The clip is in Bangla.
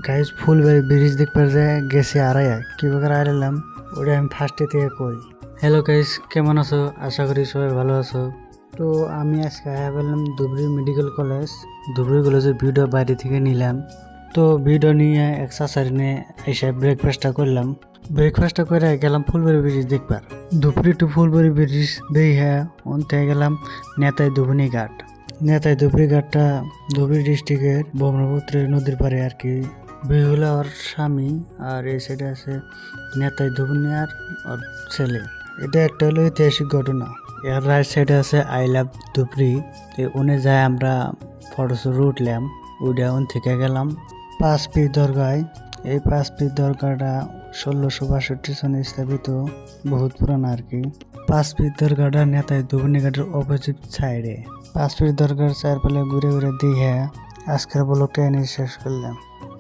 গাইজ ফুলবাড়ি ব্রিজ দেখবার যায় গেছে আড়াইয়া কি প্রকার আইলাম ওটা আমি ফার্স্টে থেকে কই। হ্যালো গাইজ, কেমন আছো? আশা করি সবাই ভালো আছো। তো আমি আজকে আয়া বললাম ধুবড়ি মেডিকেল কলেজ। ধুবড়ি কলেজের ভিডিও বাইরে থেকে নিলাম। তো ভিডিও নিয়ে এক সাসারি নিয়ে এসে ব্রেকফাস্টটা করলাম। ব্রেকফাস্টটা করে গেলাম ফুলবাড়ি ব্রিজ দেখবার। ধুবড়ি টু ফুলবাড়ি ব্রিজ দেখে অন্তে গেলাম নেতাই ধুবনি ঘাট। নেতাই ধুবড়ি ঘাটটা ধুবড়ি ডিস্ট্রিক্টের ব্রহ্মপুত্র নদীর পারে আর কি। বেহুলা ওর স্বামী আর এই সাইডে আছে নেতাই ধুবনি আর ওর ছেলে। এটা একটা হলো ঐতিহাসিক ঘটনা। এর রাইট সাইডে আছে আই লাভ ধুবড়ি। ওনে যায় আমরা ফটোশুট উঠলাম। উঠে ওন থেকে গেলাম 5 পীর দরগায়। এই 5 পীর দরগাটা 1662 সনে স্থাপিত, বহুত পুরানা আর কি। 5 পীর দরগাটা নেতাই ধুবনি ঘাটের অপোজিট সাইডে। 5 পীর দরগার চারপালে ঘুরে ঘুরে দিয়ে আজকের ব্লগটা এনে শেষ করলাম।